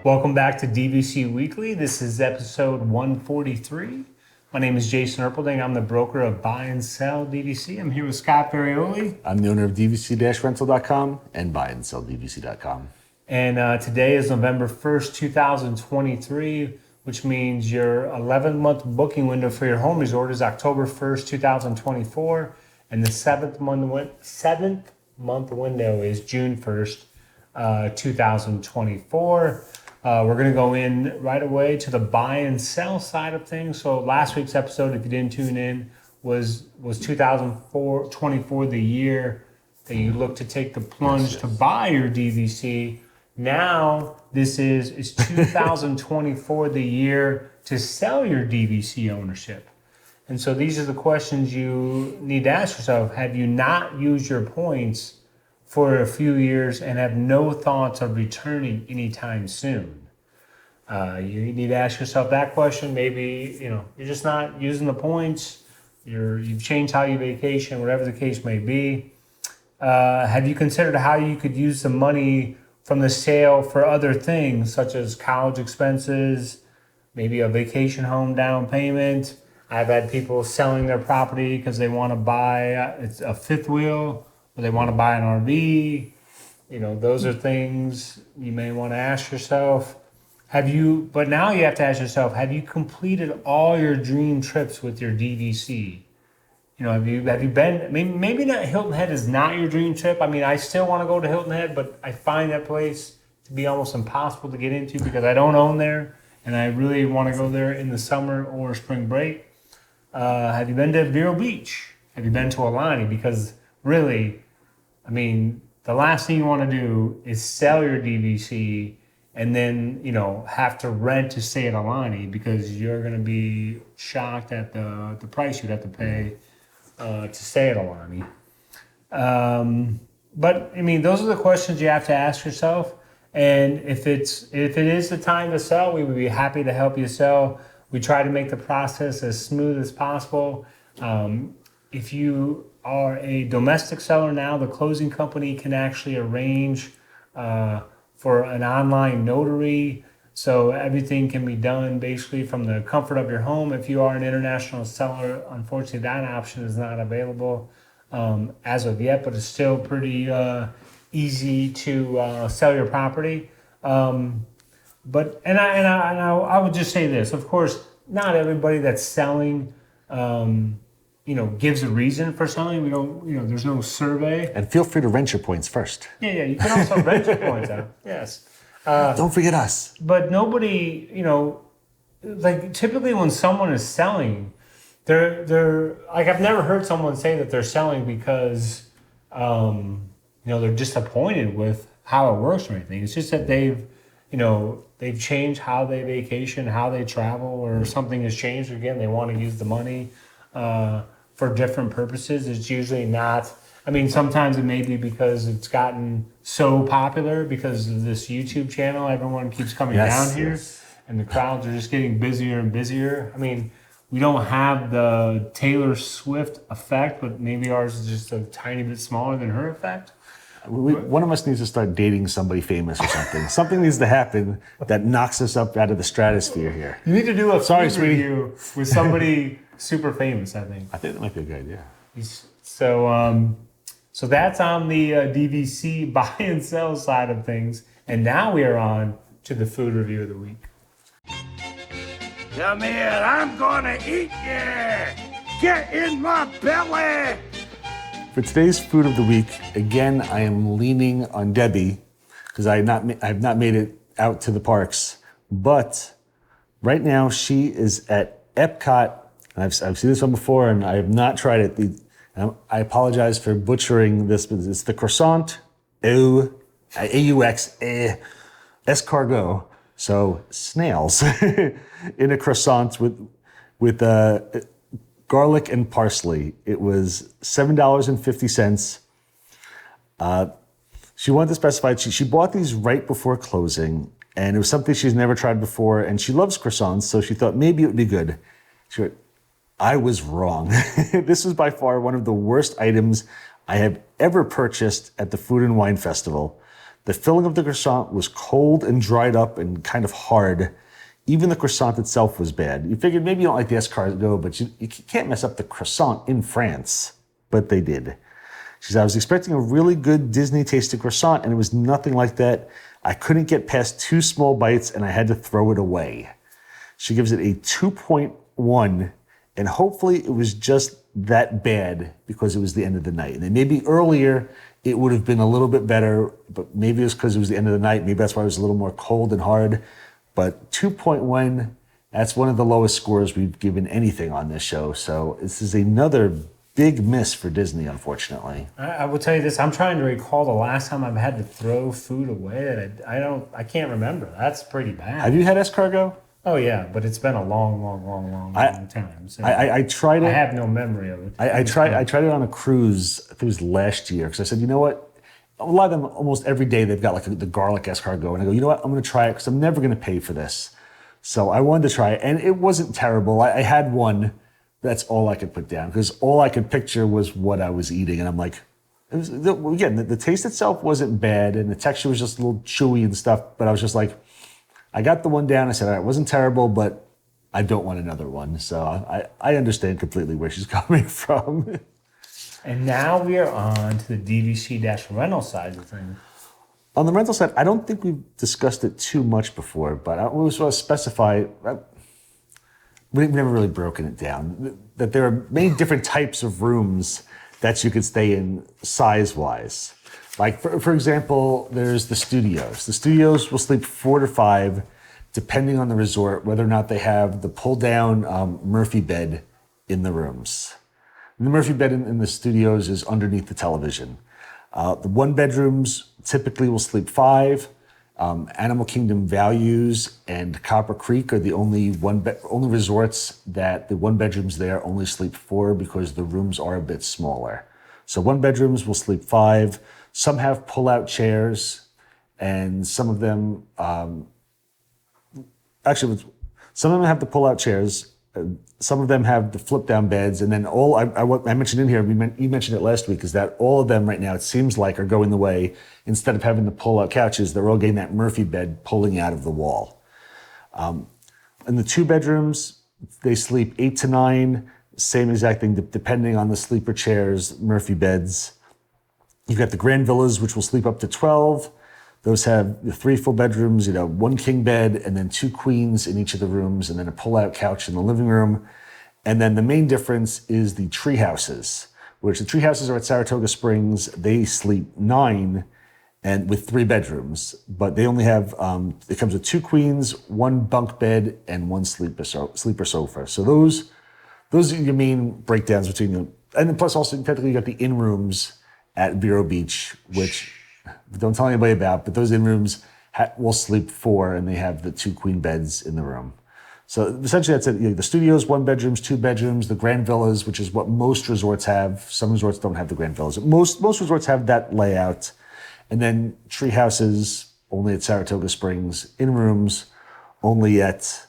Welcome back to DVC Weekly. This is episode 143. My name is Jason Erpelding. I'm the broker of Buy and Sell DVC. I'm here with Scott Ferrioli. I'm the owner of DVC-Rental.com and Buy and Sell DVC.com. And today is November 1st, 2023, which means your 11-month booking window for your home resort is October 1st, 2024. And the seventh month window is June 1st, 2024. We're going to go in right away to the buy and sell side of things. So last week's episode, if you didn't tune in, was 2024, the year that you look to take the plunge to buy your DVC. Now this is 2024, the year to sell your DVC ownership. And so these are the questions you need to ask yourself. Have you not used your points for a few years and have no thoughts of returning anytime soon? You need to ask yourself that question. Maybe, you're just not using the points. You've changed how you vacation, whatever the case may be. Have you considered how you could use the money from the sale for other things, such as college expenses, maybe a vacation home down payment? I've had people selling their property because they want to buy a fifth wheel, or they want to buy an RV. Those are things you may want to ask yourself. But now you have to ask yourself, have you completed all your dream trips with your DVC? Have you been, maybe not, Hilton Head is not your dream trip. I still want to go to Hilton Head, but I find that place to be almost impossible to get into because I don't own there, and I really want to go there in the summer or spring break. Have you been to Vero Beach? Have you been to Alani? Because really, the last thing you want to do is sell your DVC and then, have to rent to stay at Alani because you're going to be shocked at the price you'd have to pay to stay at Alani. But those are the questions you have to ask yourself. And if it is the time to sell, we would be happy to help you sell. We try to make the process as smooth as possible. If you are a domestic seller now, the closing company can actually arrange for an online notary. So everything can be done basically from the comfort of your home. If you are an international seller, unfortunately that option is not available as of yet, but it's still pretty easy to sell your property. But I would just say this. Of course, not everybody that's selling, gives a reason for selling. We don't, there's no survey. And feel free to rent your points first. Yeah. You can also rent your points out. Yes. Don't forget us. But nobody, typically when someone is selling, they're I've never heard someone say that they're selling because, they're disappointed with how it works or anything. It's just that they've changed how they vacation, how they travel, or something has changed. Again, they want to use the money for different purposes. It's usually not. Sometimes it may be because it's gotten so popular because of this YouTube channel. Everyone keeps coming down here, and the crowds are just getting busier and busier. We don't have the Taylor Swift effect, but maybe ours is just a tiny bit smaller than her effect. One of us needs to start dating somebody famous or something. Something needs to happen that knocks us up out of the stratosphere here. You need to do a food review with somebody super famous, I think. I think that might be a good idea. So that's on the DVC buy and sell side of things. And now we are on to the food review of the week. Come here, I'm gonna eat you! Get in my belly! For today's food of the week, again, I am leaning on Debbie because I have not made it out to the parks. But right now, she is at Epcot. And I've seen this one before, and I have not tried it. I apologize for butchering this, but it's the croissant AUX escargot. So snails in a croissant with garlic and parsley. It was $7.50. She wanted to specify, she bought these right before closing, and it was something she's never tried before, and she loves croissants, so she thought maybe it would be good. She went, I was wrong. This was by far one of the worst items I have ever purchased at the Food and Wine Festival. The filling of the croissant was cold and dried up and kind of hard. Even the croissant itself was bad. You figured maybe you don't like the escargot, but you can't mess up the croissant in France. But they did. She said, I was expecting a really good Disney-tasted croissant, and it was nothing like that. I couldn't get past 2 small bites, and I had to throw it away. She gives it a 2.1, and hopefully it was just that bad because it was the end of the night. And then maybe earlier it would have been a little bit better, but maybe it was because it was the end of the night. Maybe that's why it was a little more cold and hard. But 2.1, that's one of the lowest scores we've given anything on this show. So this is another big miss for Disney, unfortunately. I will tell you this. I'm trying to recall the last time I've had to throw food away that I can't remember. That's pretty bad. Have you had escargot? Oh yeah, but it's been a long time. So I tried it. I have no memory of it. I tried it on a cruise. I think it was last year because I said, you know what? A lot of them, almost every day, they've got like the garlic escargot, and I go, you know what? I'm going to try it because I'm never going to pay for this. So I wanted to try it, and it wasn't terrible. I had one. That's all I could put down because all I could picture was what I was eating, and I'm like, again, the taste itself wasn't bad, and the texture was just a little chewy and stuff. But I was just like, I got the one down. I said, all right, it wasn't terrible, but I don't want another one. So I understand completely where she's coming from. And now we are on to the DVC-rental side of things. On the rental side, I don't think we've discussed it too much before, but I always want to specify, we've never really broken it down, that there are many different types of rooms that you could stay in size-wise. Like, for example, there's the studios. The studios will sleep 4 to 5, depending on the resort, whether or not they have the pull-down Murphy bed in the rooms. And the Murphy bed in the studios is underneath the television. The one-bedrooms typically will sleep 5. Animal Kingdom Values and Copper Creek are the only resorts that the one-bedrooms there only sleep 4 because the rooms are a bit smaller. So one-bedrooms will sleep 5. Some have pull-out chairs, and some of them, some of them have the pull-out chairs. Some of them have the flip-down beds, and then I mentioned in here, you mentioned it last week, is that all of them right now, it seems like, are going the way, instead of having the pull-out couches, they're all getting that Murphy bed pulling out of the wall. In the 2 bedrooms, they sleep 8 to 9, same exact thing, depending on the sleeper chairs, Murphy beds. You've got the Grand Villas, which will sleep up to 12. Those have the 3 full bedrooms, 1 king bed, and then 2 queens in each of the rooms, and then a pull-out couch in the living room. And then the main difference is the tree houses, which the tree houses are at Saratoga Springs. They sleep 9 and with 3 bedrooms, but they only have, it comes with 2 queens, 1 bunk bed, and 1 sleeper sofa. So those are your main breakdowns between them. And then plus also, technically, you got the in-rooms at Vero Beach, which don't tell anybody about, but those in-rooms will sleep 4, and they have the 2 queen beds in the room. So essentially that's it. The studios, 1 bedrooms, 2 bedrooms, the Grand Villas, which is what most resorts have. Some resorts don't have the Grand Villas. Most resorts have that layout. And then tree houses, only at Saratoga Springs. In-rooms, only at,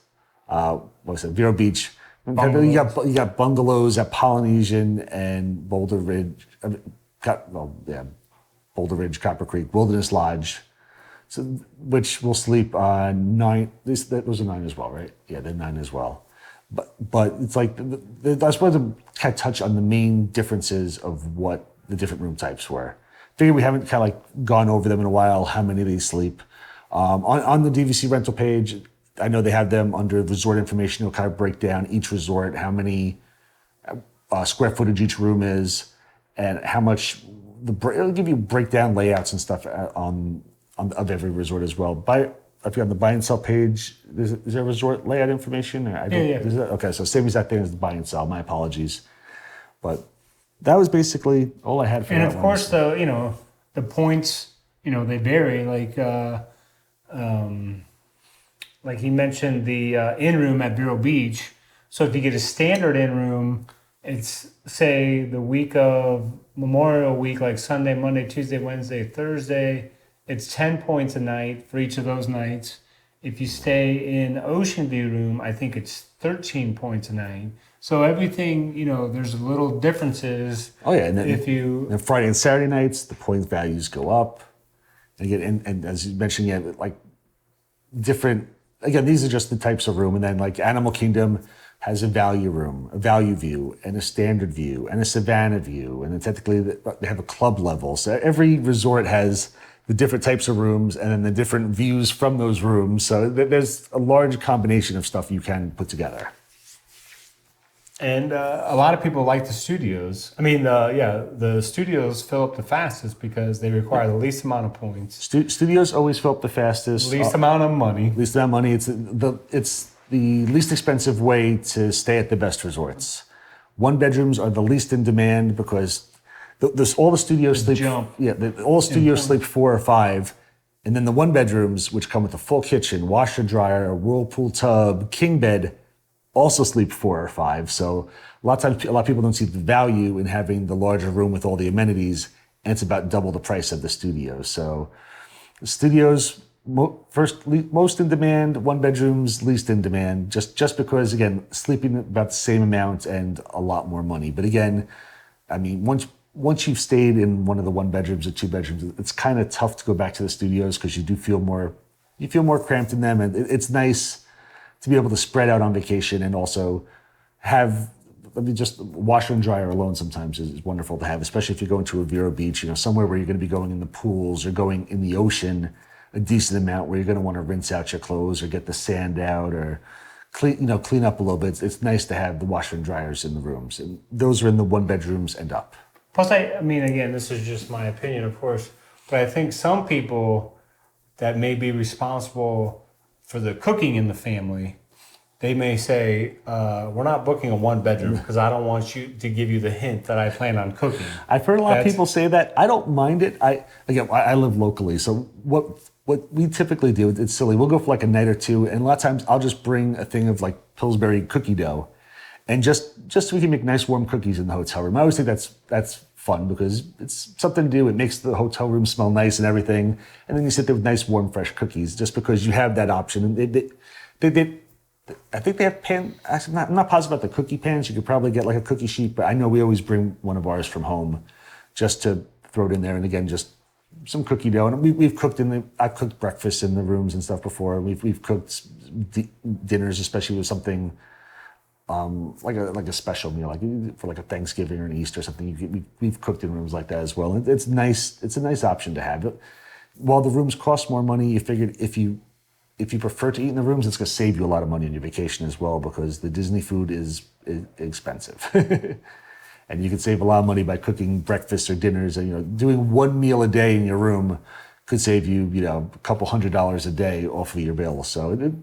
Vero Beach. You got bungalows at Polynesian and Boulder Ridge. Boulder Ridge, Copper Creek, Wilderness Lodge, so, which will sleep on 9. Those are 9 as well, right? Yeah, they're 9 as well. But it's like, I just wanted to kind of touch on the main differences of what the different room types were. Figure we haven't kind of like gone over them in a while, how many they sleep. On the DVC rental page, I know they have them under resort information. It'll kind of break down each resort, how many square footage each room is, and how much. It'll give you breakdown layouts and stuff of every resort as well. If you're on the buy and sell page, is there resort layout information? Yeah. Okay, so same exact thing as the buy and sell. My apologies, but that was basically all I had for that. And of course, the points, they vary. Like he mentioned, the in-room at Vero Beach. So if you get a standard in-room, it's say the week of Memorial Week, like Sunday, Monday, Tuesday, Wednesday, Thursday, it's 10 points a night for each of those nights. If you stay in Ocean View room, I think it's 13 points a night. So everything, there's little differences. Oh yeah, and then Friday and Saturday nights, the point values go up. And again, and as you mentioned, yeah, like different, again, these are just the types of room. And then like Animal Kingdom has a value room, a value view, and a standard view, and a Savannah view. And then technically they have a club level. So every resort has the different types of rooms and then the different views from those rooms. So there's a large combination of stuff you can put together. And a lot of people like the studios. I mean, the studios fill up the fastest because they require the least amount of points. Studios always fill up the fastest. Least amount of money. Least amount of money. It's the least expensive way to stay at the best resorts. One bedrooms are the least in demand because all the studios sleep. Jump. Yeah, all studios sleep 4 or 5, and then the one bedrooms, which come with a full kitchen, washer, dryer, a whirlpool tub, king bed, also sleep 4 or 5. So a lot of people don't see the value in having the larger room with all the amenities, and it's about double the price of the studio. So the studios most in demand, one bedrooms least in demand, just because again sleeping about the same amount and a lot more money. But again, I mean once you've stayed in one of the one bedrooms or two bedrooms, it's kind of tough to go back to the studios because you feel more cramped in them, and it's nice to be able to spread out on vacation and also have, just washer and dryer alone sometimes is wonderful to have, especially if you're going to a Vero Beach, somewhere where you're going to be going in the pools or going in the ocean a decent amount where you're going to want to rinse out your clothes or get the sand out or clean up a little bit. It's nice to have the washer and dryers in the rooms, and those are in the one bedrooms and up. Plus, I mean, again, this is just my opinion, of course, but I think some people that may be responsible for the cooking in the family, they may say, we're not booking a one bedroom because I don't want you to give you the hint that I plan on cooking. I've heard a lot of people say that. I don't mind it. I live locally, so what we typically do, it's silly. We'll go for like a night or two, and a lot of times I'll just bring a thing of like Pillsbury cookie dough, and just so we can make nice warm cookies in the hotel room. I always think that's fun because it's something to do. It makes the hotel room smell nice and everything, and then you sit there with nice warm fresh cookies just because you have that option. And I think they have I'm not positive about the cookie pans. You could probably get like a cookie sheet, but I know we always bring one of ours from home just to throw it in there. And again, just some cookie dough. And we've cooked I've cooked breakfast in the rooms and stuff before. We've cooked dinners, especially with something like a special meal, like for like a Thanksgiving or an Easter or something. We've cooked in rooms like that as well. And it's nice. It's a nice option to have. While the rooms cost more money, you figured if you prefer to eat in the rooms, it's going to save you a lot of money on your vacation as well because the Disney food is expensive. And you can save a lot of money by cooking breakfasts or dinners. And, doing one meal a day in your room could save you, a couple $100 a day off of your bill. So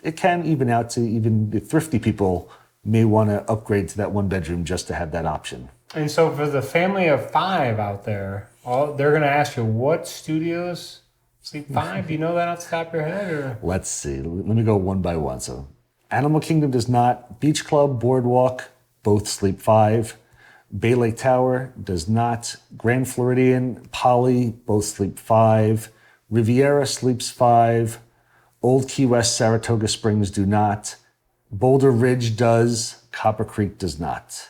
it can even out to even the thrifty people may want to upgrade to that one bedroom just to have that option. And so for the family of 5 out there, they're going to ask you, what studios sleep 5? Do you know that off the top of your head? Or? Let's see. Let me go one by one. So Animal Kingdom does not. Beach Club, Boardwalk, both sleep 5. Bay Lake Tower does not. Grand Floridian, Poly, both sleep 5. Riviera sleeps 5. Old Key West, Saratoga Springs do not. Boulder Ridge does. Copper Creek does not.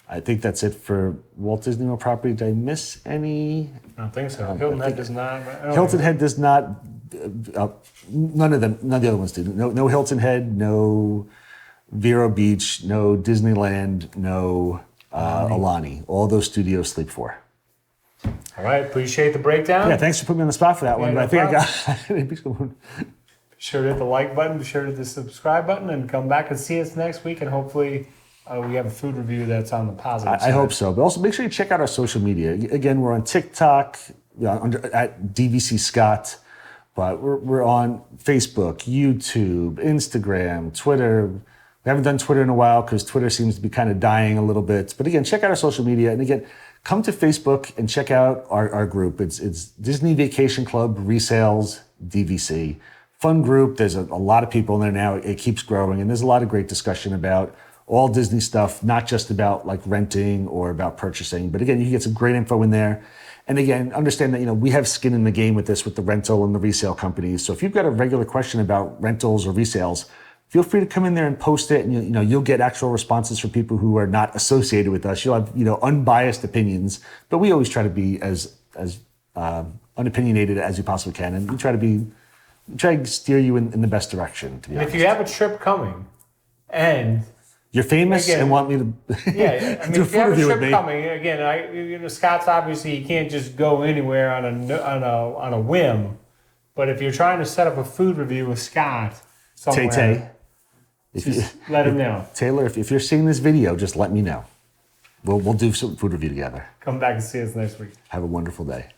I think that's it for Walt Disney World property. Did I miss any? I don't think so. Hilton Head does not. Hilton Head does not. None of the other ones do. No Hilton Head, no Vero Beach, no Disneyland, no Alani. All those studios sleep 4. All right. Appreciate the breakdown. Yeah, thanks for putting me on the spot for that one. No But I problem. think I got. Be sure to hit the like button. Be sure to hit the subscribe button, and come back and see us next week. And hopefully, we have a food review that's on the positive side. I hope so. But also make sure you check out our social media. Again, we're on TikTok at DVC Scott, but we're on Facebook, YouTube, Instagram, Twitter. We haven't done Twitter in a while because Twitter seems to be kind of dying a little bit. But again, check out our social media. And again, come to Facebook and check out our group. It's Disney Vacation Club Resales DVC. Fun group. There's a lot of people in there now. It keeps growing. And there's a lot of great discussion about all Disney stuff, not just about like renting or about purchasing. But again, you can get some great info in there. And again, understand that, we have skin in the game with this, with the rental and the resale companies. So if you've got a regular question about rentals or resales, feel free to come in there and post it. And you'll get actual responses from people who are not associated with us. You'll have, unbiased opinions, but we always try to be as unopinionated as you possibly can, and we try to steer you in the best direction. To be honest. If you have a trip coming, and you're famous again, and want me to yeah, I mean, do a if you food have a review with trip me, coming, again, Scott's obviously you can't just go anywhere on a whim. But if you're trying to set up a food review with Scott somewhere, Tay, just let him know. Taylor, if you're seeing this video, just let me know. We'll do some food review together. Come back and see us next week. Have a wonderful day.